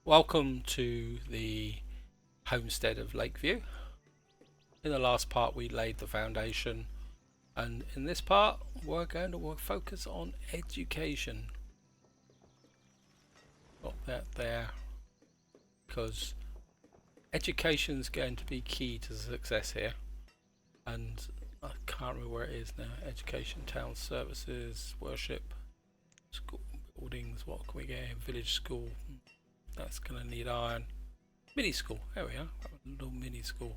Welcome to the homestead of Lakeview. In the last part we laid the foundation, and in this part we're going to focus on education. Got that there because education is going to be key to success here. And I can't remember where it is now. Education, town services, worship, school buildings. What can we get here? Village school. That's going to need iron. Mini school. There we are. A little mini school.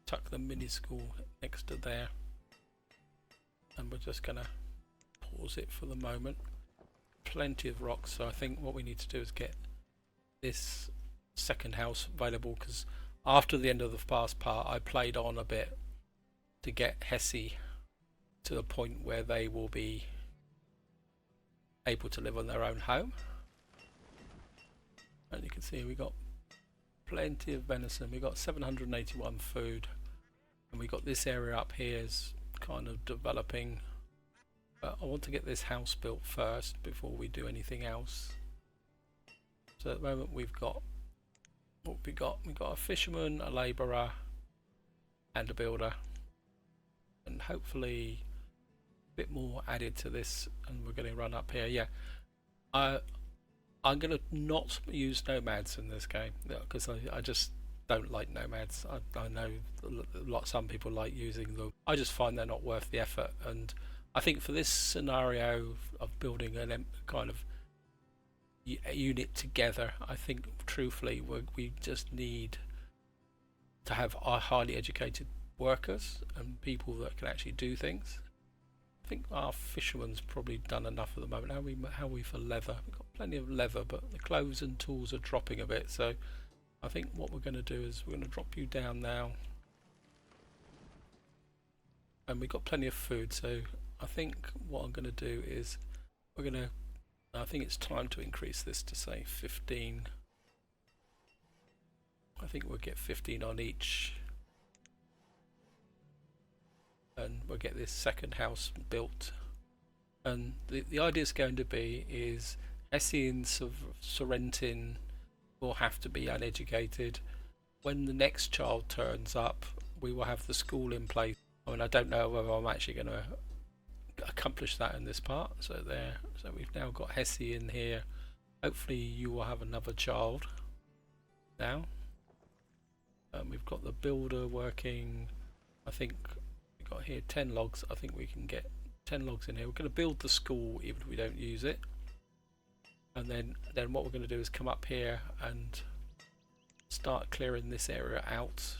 Tuck the mini school next to there. And we're just going to pause it for the moment. Plenty of rocks. So I think what we need to do is get this second house available, because after the end of the past part I played on a bit to get Hesse to the point where they will be able to live on their own home. And you can see we got plenty of venison. We got 781 food, and we got this area up here is kind of developing. But I want to get this house built first before we do anything else. So at the moment we've got what we got. We got a fisherman, a labourer, and a builder, and hopefully a bit more added to this. And we're going to run up here. Yeah, I'm going to not use nomads in this game because I just don't like nomads. I know some people like using them. I just find they're not worth the effort, and I think for this scenario of building a kind of unit together, I think truthfully we just need to have our highly educated workers and people that can actually do things. I think our fisherman's probably done enough at the moment. How are we for leather? We've got plenty of leather, but the clothes and tools are dropping a bit. So I think what we're going to do is we're going to drop you down now. And we've got plenty of food, so I think what I'm going to do is I think it's time to increase this to say 15. I think we'll get 15 on each. And we'll get this second house built. And the idea is going to be is Hesse and Sorrentin will have to be uneducated. When the next child turns up, we will have the school in place. I mean, I don't know whether I'm actually going to accomplish that in this part. So there, so we've now got Hesse in here. Hopefully you will have another child now. We've got the builder working. I think we've got here 10 logs. I think we can get 10 logs in here. We're going to build the school even if we don't use it. And then what we're going to do is come up here and start clearing this area out.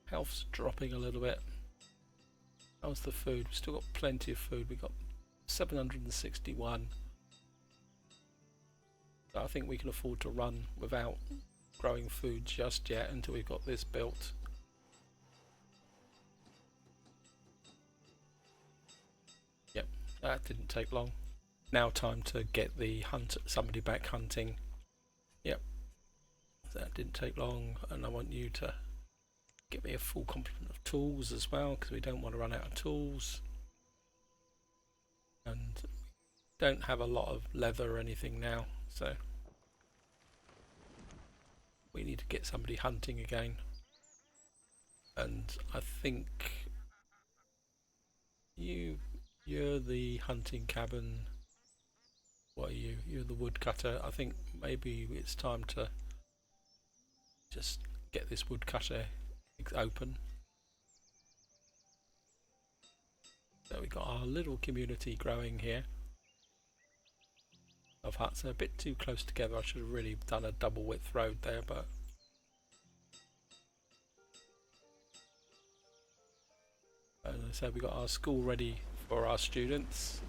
Health's dropping a little bit. How's the food? We've still got plenty of food. We've got 761. So I think we can afford to run without growing food just yet until we've got this built. Yep, that didn't take long. Now time to get somebody back hunting. Yep, that didn't take long, and I want you to get me a full complement of tools as well, because we don't want to run out of tools. And don't have a lot of leather or anything now, so we need to get somebody hunting again. And I think you're the hunting cabin. What are you? You're the woodcutter. I think maybe it's time to just get this woodcutter open. So we got our little community growing here of huts. They're a bit too close together. I should have really done a double width road there, but so we got our school ready for our students.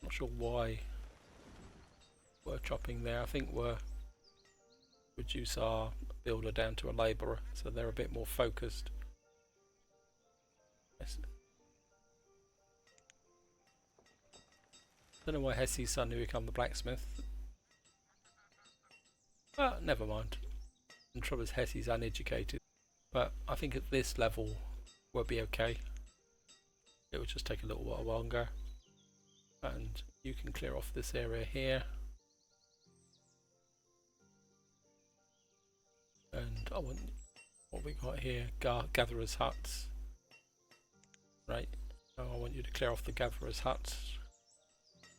Not sure why we're chopping there. I think we're reduce our builder down to a labourer, so they're a bit more focused. Yes. Don't know why Hesse's son who become the blacksmith. Never mind. The trouble is Hesse's uneducated, but I think at this level we'll be okay. It will just take a little while longer. And you can clear off this area here. I want what we got here, gatherers' huts. Right, so I want you to clear off the gatherers' huts.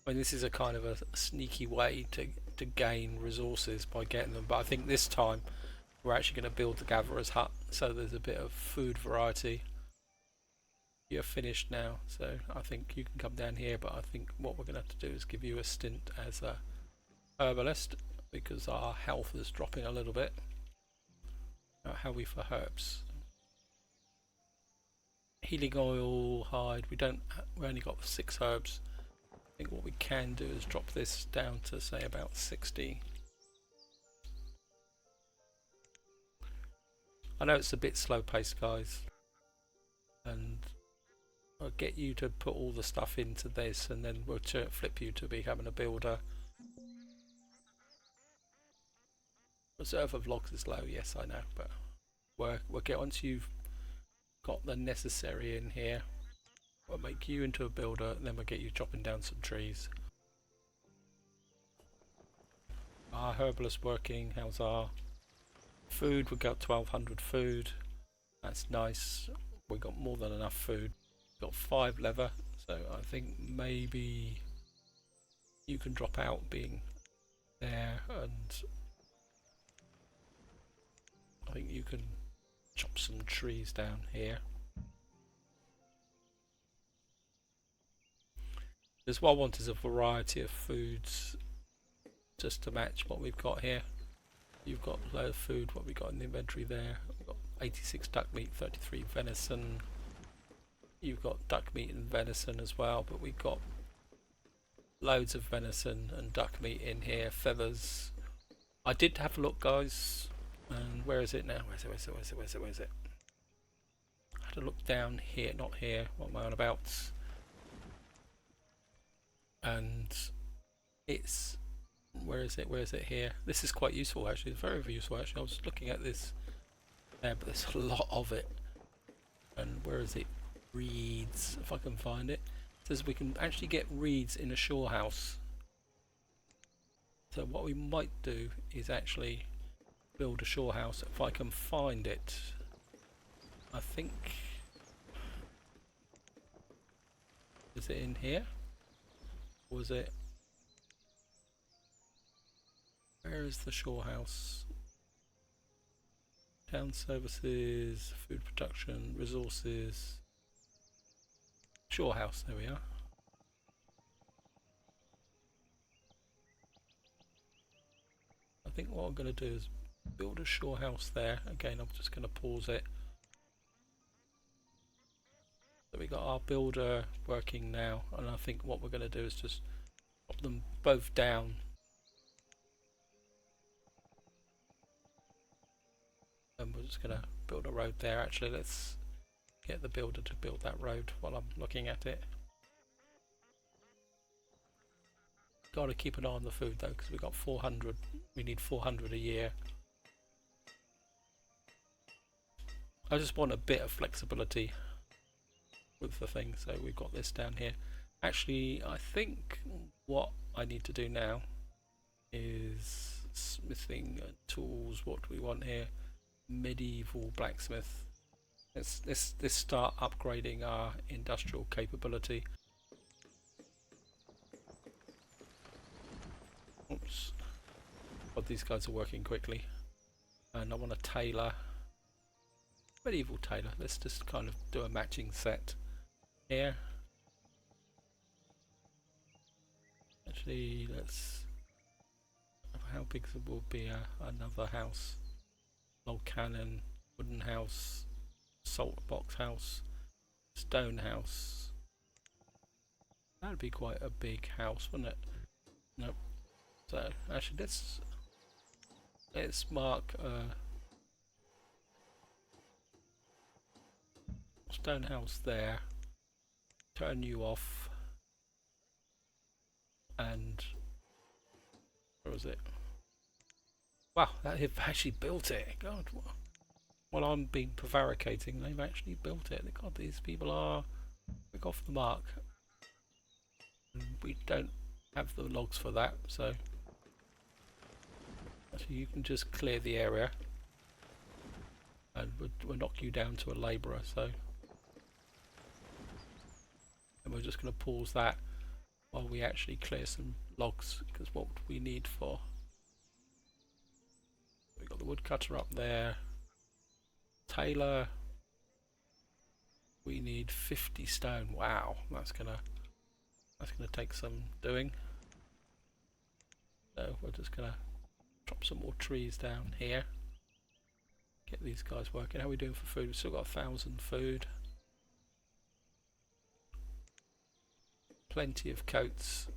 I mean, this is a kind of a sneaky way to gain resources by getting them, but I think this time we're actually going to build the gatherer's hut, so there's a bit of food variety. You're finished now, so I think you can come down here, but I think what we're going to have to do is give you a stint as a herbalist, because our health is dropping a little bit. How are we for herbs? Healing oil, hide, we only got 6 herbs. I think what we can do is drop this down to say about 60. I know it's a bit slow paced, guys, and I'll get you to put all the stuff into this, and then we'll flip you to becoming a builder. Reserve of logs is low, yes I know, but we'll get once you've got the necessary in here, we'll make you into a builder, and then we'll get you chopping down some trees. Our herbalist working, how's our food? We got 1200 food, that's nice. We got more than enough food. Got 5 leather, so I think maybe you can drop out being there, and I think you can chop some trees down here. Because what I want is a variety of foods just to match what we've got here. You've got a load of food, what we got in the inventory there. We've got 86 duck meat, 33 venison. You've got duck meat and venison as well, but we've got loads of venison and duck meat in here. Feathers. I did have a look, guys, and where is it now? Where's it? I had to look down here, not here. What am I on about? And it's where is it here? This is quite useful actually. It's very useful actually. I was looking at this there, but there's a lot of it. And where is it? Reeds, if I can find it. It says we can actually get reeds in a shore house. So what we might do is actually build a shore house if I can find it. I think, is it in here? Or was it, where is the shore house? Town services, food production, resources. Shore house, there we are. I think what I'm going to do is build a shore house there. Again, I'm just going to pause it. So we got our builder working now, and I think what we're going to do is just pop them both down. And we're just going to build a road there. Actually, let's get the builder to build that road while I'm looking at it. Got to keep an eye on the food though, because we got 400. We need 400 a year. I just want a bit of flexibility with the thing, so we've got this down here. Actually, I think what I need to do now is smithing tools. What do we want here? Medieval blacksmith. Let's start upgrading our industrial capability. Oops. But these guys are working quickly. And I want a tailor. Medieval tailor. Let's just kind of do a matching set here. Actually, let's. How big will be another house? Log cannon, wooden house, salt box house, stone house. That'd be quite a big house, wouldn't it? Nope. So actually, let's mark stone house there. Turn you off, and where was it? Wow, they've actually built it. God, while I'm being prevaricating, they've actually built it. God, these people are quick off the mark. And we don't have the logs for that, so actually you can just clear the area. and we'll knock you down to a labourer. So, and we're just going to pause that while we actually clear some logs, because what we need for, we've got the woodcutter up there, Taylor, we need 50 stone. Wow, that's gonna take some doing. So we're just gonna drop some more trees down here, get these guys working. How are we doing for food? We've still got 1,000 food, plenty of coats.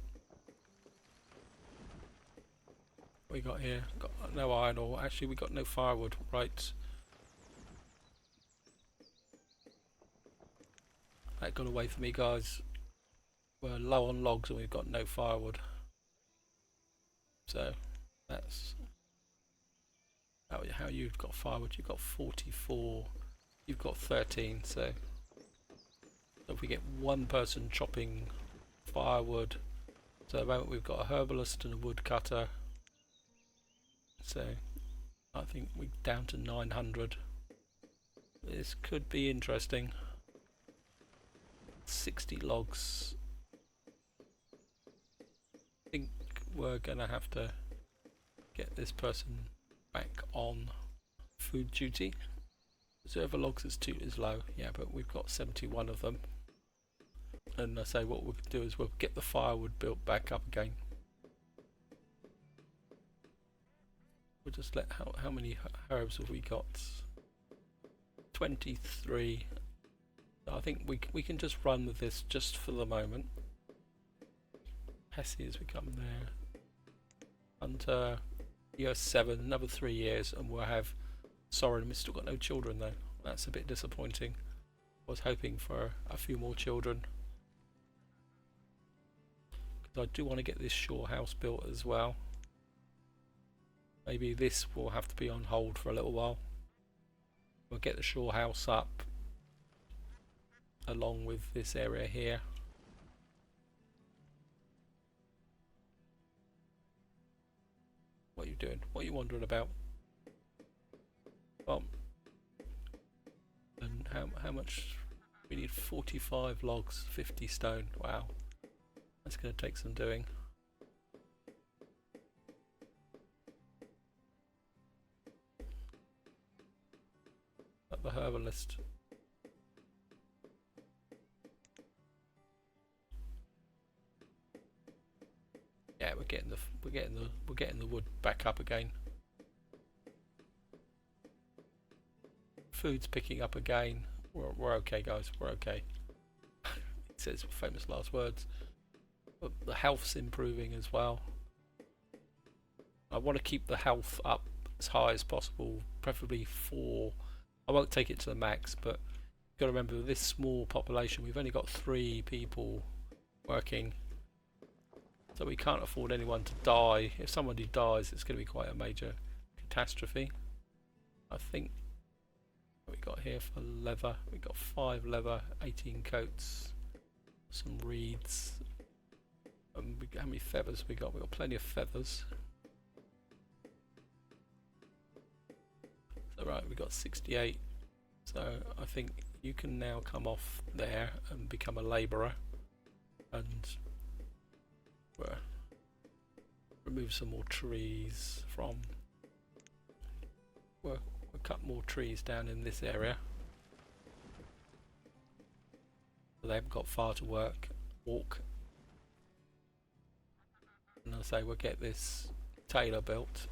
What we got here? Got no iron ore. Actually, we got no firewood. Right. That got away from me, guys. We're low on logs and we've got no firewood. So that's how you've got firewood. You've got 44. You've got 13. So if we get one person chopping firewood, so at the moment we've got a herbalist and a woodcutter. So I think we're down to 900. This could be interesting. 60 logs. I think we're gonna have to get this person back on food duty. Reserve of logs is low, yeah, but we've got 71 of them. And I say what we'll do is we'll get the firewood built back up again. We'll just let how many herbs have we got? 23. I think we can just run with this just for the moment. Hesse has become there. Hunter, year 7, another 3 years, and we'll have Soren. We've still got no children though. That's a bit disappointing. I was hoping for a few more children. Because I do want to get this shore house built as well. Maybe this will have to be on hold for a little while. We'll get the shore house up along with this area here. What are you doing? What are you wondering about? Well, and how much? We need 45 logs, 50 stone. Wow, that's going to take some doing. At the herbalist. Yeah, we're getting the wood back up again. Food's picking up again. We're okay, guys. We're okay. It says famous last words. But the health's improving as well. I want to keep the health up as high as possible, preferably 4. I won't take it to the max, but you've got to remember with this small population, we've only got 3 people working. So we can't afford anyone to die. If somebody dies, it's going to be quite a major catastrophe. I think what we got here for leather, we got 5 leather, 18 coats, some reeds. How many feathers we got? We got plenty of feathers. So right, we got 68. So I think you can now come off there and become a labourer, and remove some more trees from. We'll cut more trees down in this area. So they haven't got far to walk. And I'll say we'll get this Taylor built.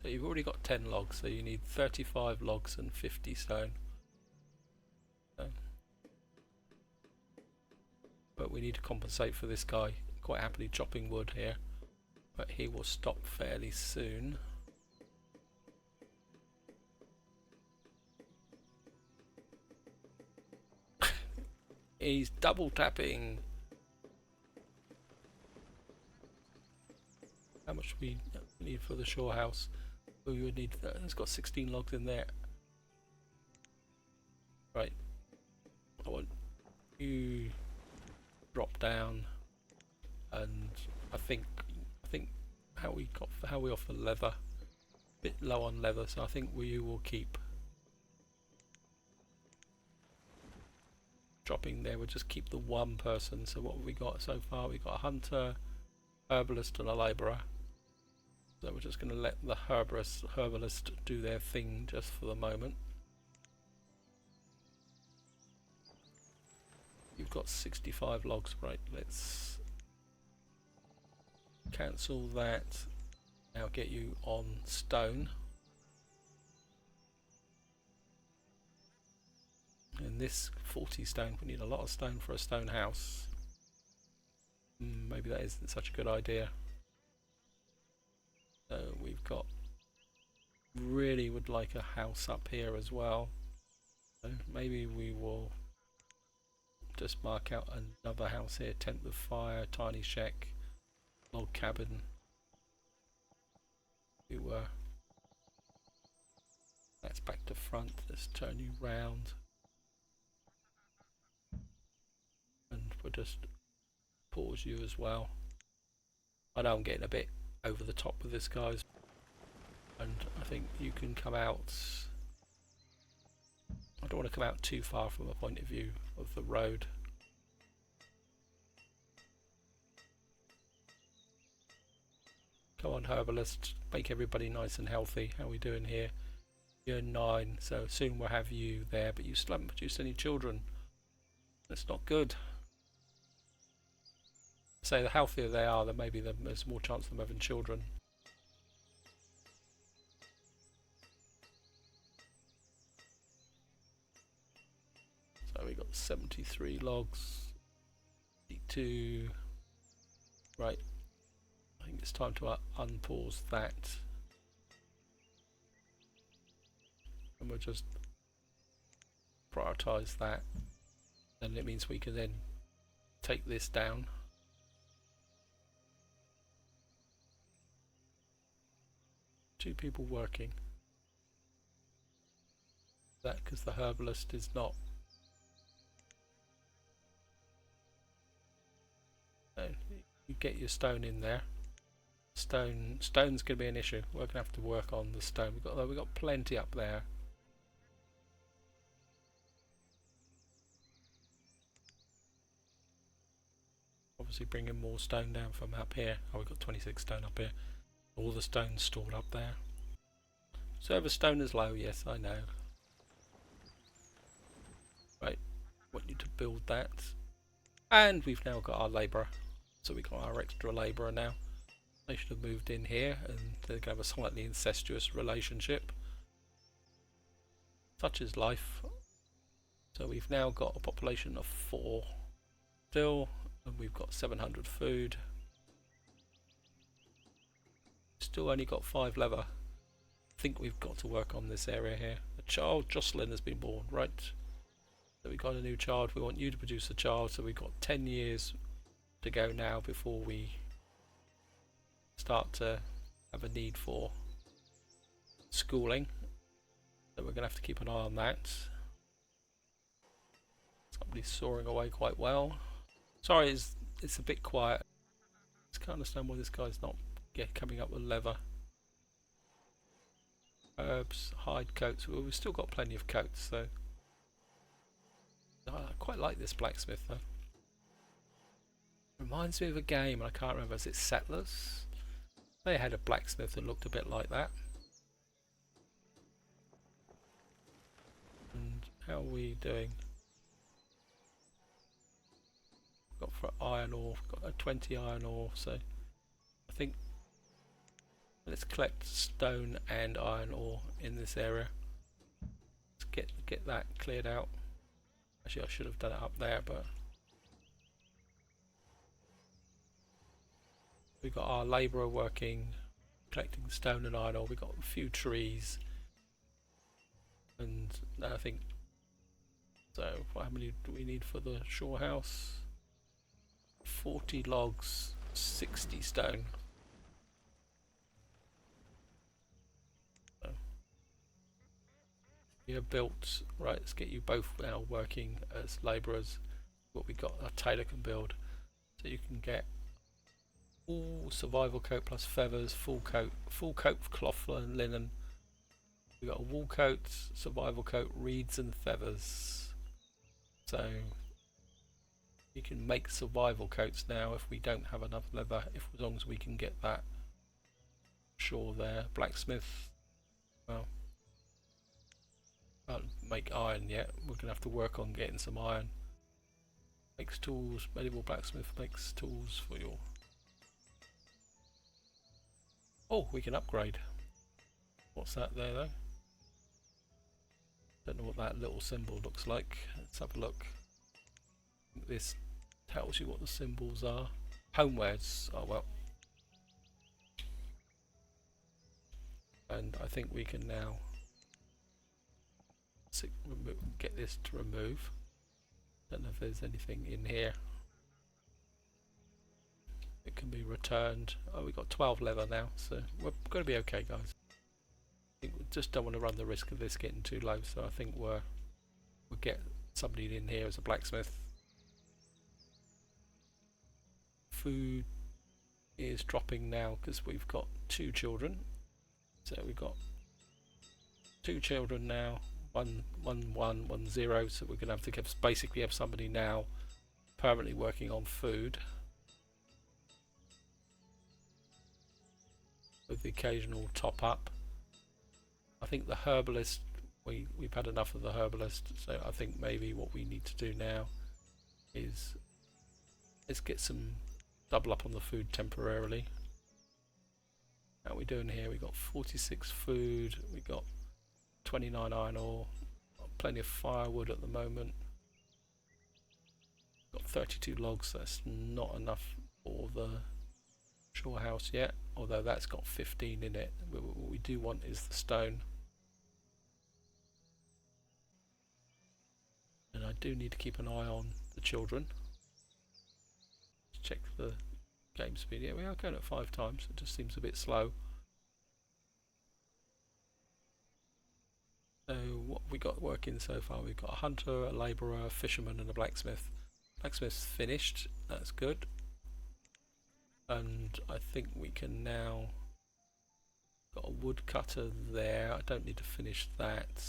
So you've already got 10 logs, so you need 35 logs and 50 stone. But we need to compensate for this guy quite happily chopping wood here, but he will stop fairly soon. He's double tapping. How much we need for the shore house? We would need, it's got 16 logs in there. Right, I want you drop down, and I think how we offer leather. Bit low on leather, so I think we will keep dropping there. We'll just keep the one person. So what have we got so far? We've got a hunter, herbalist and a labourer. So we're just going to let the herbalist do their thing just for the moment. You've got 65 logs, right? Let's cancel that. Now get you on stone. And this 40 stone, we need a lot of stone for a stone house. Maybe that isn't such a good idea. So we've got, really would like a house up here as well. So maybe we will just mark out another house here. Tent with fire, tiny shack, log cabin. That's back to front. Let's turn you round. And we'll just pause you as well. I know I'm getting a bit over the top with this, guys, and I think you can come out. I don't want to come out too far from a point of view of the road. Come on, herbalist, make everybody nice and healthy. How are we doing here? You're 9, so soon we'll have you there, but you still haven't produced any children. That's not good. So the healthier they are, then maybe there's more chance of them having children. So we got 73 logs. 82. Right. I think it's time to unpause that. And we'll just prioritize that. And it means we can then take this down. Two people working. That because the herbalist is not. No, you get your stone in there. Stone's going to be an issue. We're going to have to work on the stone. We've got plenty up there. Obviously bringing more stone down from up here. Oh, we've got 26 stone up here. All the stones stored up there. Server stone is low, yes, I know. Right, want you to build that. And we've now got our labourer. So we've got our extra labourer now. They should have moved in here and they're going to have a slightly incestuous relationship. Such is life. So we've now got a population of 4 still, and we've got 700 food. Still only got 5 leather. I think we've got to work on this area here. A child, Jocelyn, has been born, right? So we've got a new child. We want you to produce a child, so we've got 10 years to go now before we start to have a need for schooling. So we're going to have to keep an eye on that. Somebody's soaring away quite well. Sorry, it's a bit quiet. I just can't understand why this guy's not coming up with leather. Herbs, hide coats. Well, we've still got plenty of coats, so I quite like this blacksmith though. Reminds me of a game, I can't remember. Is it Settlers? They had a blacksmith that looked a bit like that. And how are we doing? Got for iron ore, got a 20 iron ore, so I think let's collect stone and iron ore in this area. Let's get that cleared out. Actually, I should have done it up there, but we've got our labourer working, collecting stone and iron ore. We've got a few trees, and I think so. How many do we need for the shore house? 40 logs, 60 stone. So we have built, right, let's get you both now working as labourers. What we got, a tailor can build. So you can get All survival coat plus feathers, full coat of cloth and linen. We got a wool coat, survival coat, reeds and feathers. So you can make survival coats now if we don't have enough leather, as long as we can get that. Sure, there. Blacksmith. Well, can't make iron yet. We're gonna have to work on getting some iron. Makes tools. Medieval blacksmith makes tools for your. Oh, we can upgrade. What's that there though? Don't know what that little symbol looks like. Let's have a look. This tells you what the symbols are. Homewares. Oh well. And I think we can now get this to remove. Don't know if there's anything in here. It can be returned. Oh, we got 12 leather now, so we're going to be okay, guys. I think we just don't want to run the risk of this getting too low, so I think we'll get somebody in here as a blacksmith. Food is dropping now because we've got 2 children. So we've got 2 children now, one 0. So we're going to have to basically have somebody now permanently working on food, with the occasional top up. I think the herbalist, we've had enough of the herbalist, so I think maybe what we need to do now is let's get some double up on the food temporarily. How are we doing here? We got 46 food, we got 29 iron ore, plenty of firewood at the moment. Got 32 logs, that's not enough for the shore house yet, although that's got 15 in it. What we do want is the stone. And I do need to keep an eye on the children. Let's check the game speed. Yeah, we are going at 5 times. It just seems a bit slow. So what we got working so far? We've got a hunter, a labourer, a fisherman and a blacksmith. Blacksmith's finished. That's good. And I think we can now... Got a woodcutter there. I don't need to finish that.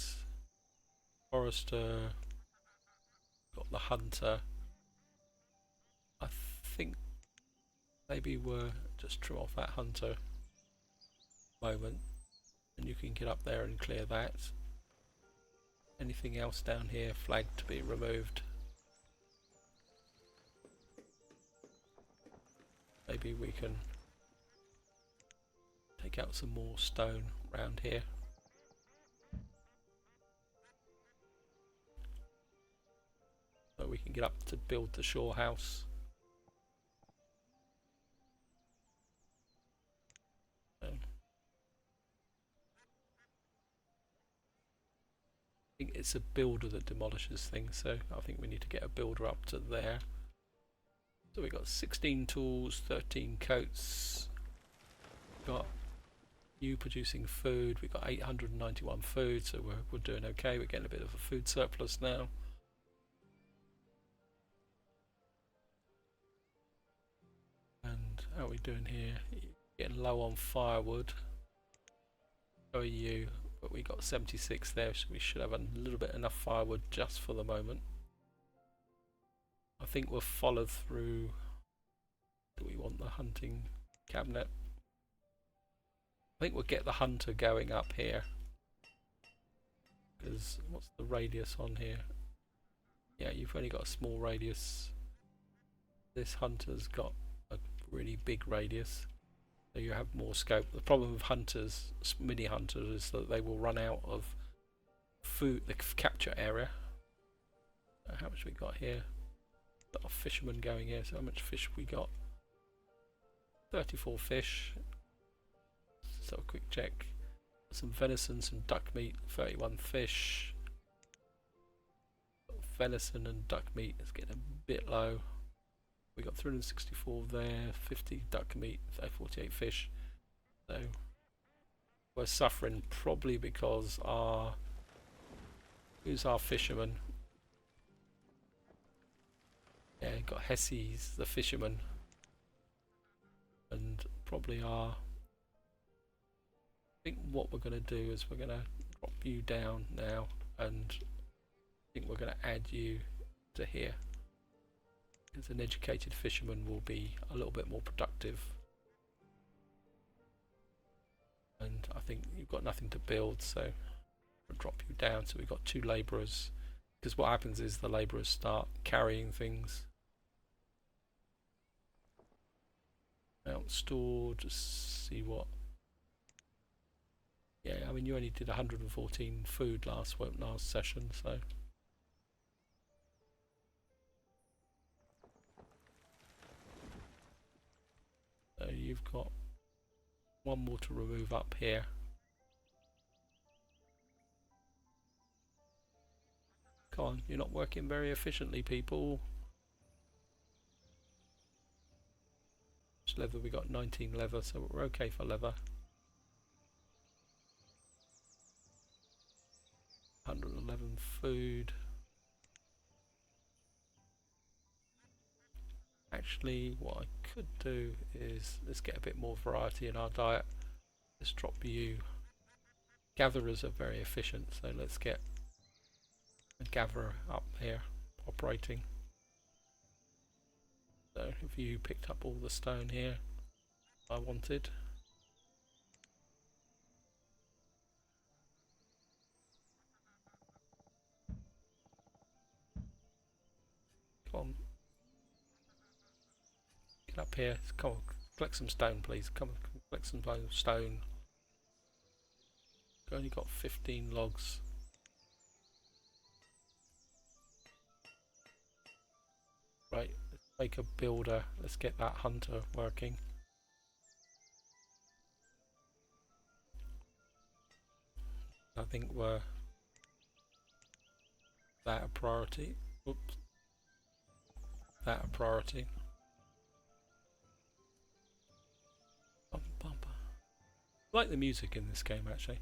Forester. Got the hunter. I think maybe we'll just trim off that hunter moment, and you can get up there and clear that. Anything else down here flagged to be removed? Maybe we can take out some more stone around here. So we can get up to build the shore house. I think it's a builder that demolishes things, so I think we need to get a builder up to there. So we got 16 tools, 13 coats. Got you producing food. We got 891 food, so we're doing okay. We're getting a bit of a food surplus now. And how are we doing here? Getting low on firewood. So are you? But we got 76 there, so we should have a little bit enough firewood just for the moment. I think we'll follow through. Do we want the hunting cabinet? I think we'll get the hunter going up here. Because what's the radius on here? Yeah, you've only got a small radius. This hunter's got a really big radius, so you have more scope. The problem with hunters, mini hunters, is that they will run out of food, the capture area. How much we got here? Got a fisherman going here, so how much fish we got? 34 fish. So a quick check. Some venison, some duck meat, 31 fish. Venison and duck meat is getting a bit low. We got 364 there, 50 duck meat, 48 fish. So we're suffering probably because who's our fisherman? Yeah, got Hesse's the fisherman, and probably our... I think what we're going to do is we're going to drop you down now, and I think we're going to add you to here. As an educated fisherman will be a little bit more productive. And I think you've got nothing to build, so I'll drop you down. So we've got 2 labourers, because what happens is the labourers start carrying things out store. Just see what... Yeah, I mean you only did 114 food last session, so... So you've got 1 more to remove up here. Come on, you're not working very efficiently, people. Which leather? We got 19 leather, so we're okay for leather. 111 food. Actually, what I could do is let's get a bit more variety in our diet. Let's drop you. Gatherers are very efficient, so let's get a gatherer up here operating. So if you picked up all the stone here I wanted. Come on. Get up here. Come on, collect some stone please. Come on, collect some stone. Only got 15 logs. Right, let's make a builder. Let's get that hunter working. I think we're that a priority. Oops. That a priority. Bum, bum, bum. I like the music in this game actually.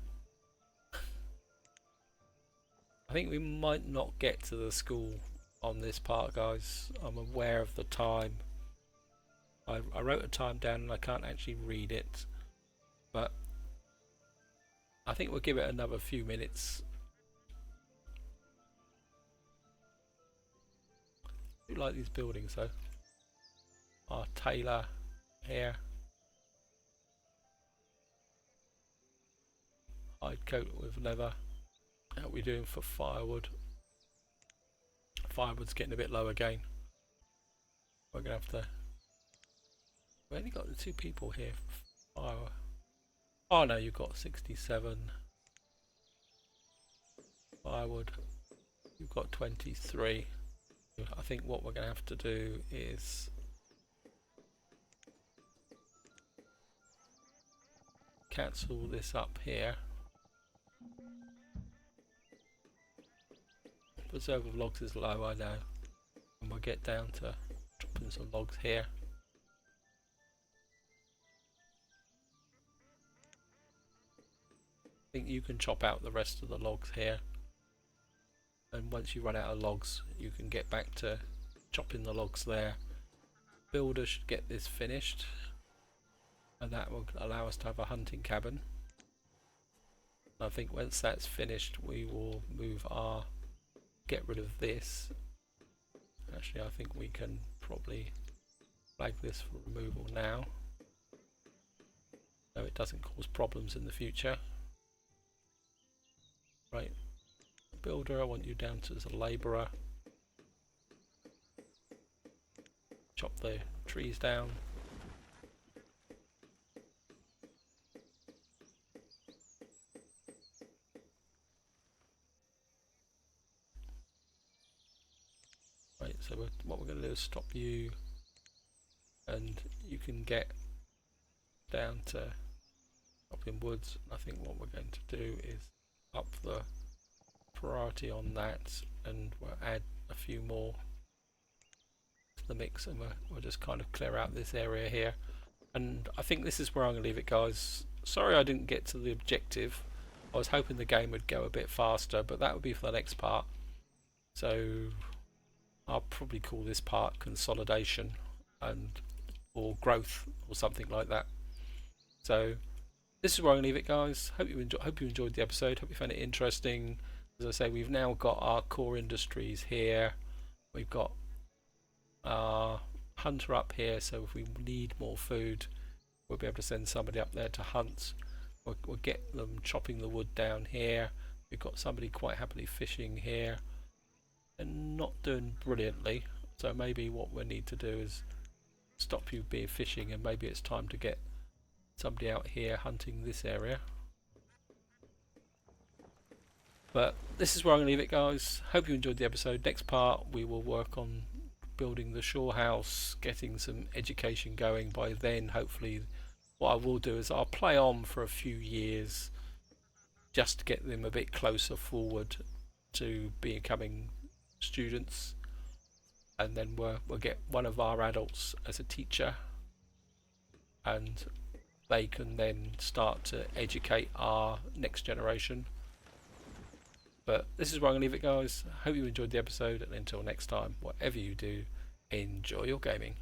I think we might not get to the school on this part, guys. I'm aware of the time. I wrote a time down and I can't actually read it, but I think we'll give it another few minutes. I do like these buildings though. Our tailor here. Hide coat with leather. How are we doing for firewood? Firewood's getting a bit low again. We're gonna have to... We've only got the 2 people here for fire. Oh no, you've got 67 firewood. You've got 23. I think what we're gonna have to do is cancel this up here. Reserve of logs is low, I know, and we'll get down to dropping some logs here. I think you can chop out the rest of the logs here, and once you run out of logs you can get back to chopping the logs there. Builder should get this finished, and that will allow us to have a hunting cabin. I think once that's finished we will move our... get rid of this. Actually I think we can probably flag this for removal now, so it doesn't cause problems in the future. Right, builder, I want you down to as a labourer. Chop the trees down. Right, so what we're going to do is stop you, and you can get down to chopping woods. I think what we're going to do is up the priority on that, and we'll add a few more to the mix, and we'll just kind of clear out this area here. And I think this is where I'm going to leave it, guys. Sorry I didn't get to the objective. I was hoping the game would go a bit faster, but that would be for the next part. So I'll probably call this part consolidation and or growth or something like that. So this is where I'm going to leave it, guys. Hope you enjoyed the episode. Hope you found it interesting. As I say, we've now got our core industries here. We've got our hunter up here, so if we need more food, we'll be able to send somebody up there to hunt. We'll get them chopping the wood down here. We've got somebody quite happily fishing here, and not doing brilliantly. So maybe what we need to do is stop you being fishing, and maybe it's time to get somebody out here hunting this area. But this is where I'm going to leave it, guys. Hope you enjoyed the episode. Next part we will work on building the shore house, getting some education going. By then hopefully what I will do is I'll play on for a few years just to get them a bit closer forward to becoming students, and then we'll get one of our adults as a teacher, and they can then start to educate our next generation. But this is where I'm going to leave it, guys. Hope you enjoyed the episode, and until next time, whatever you do, enjoy your gaming.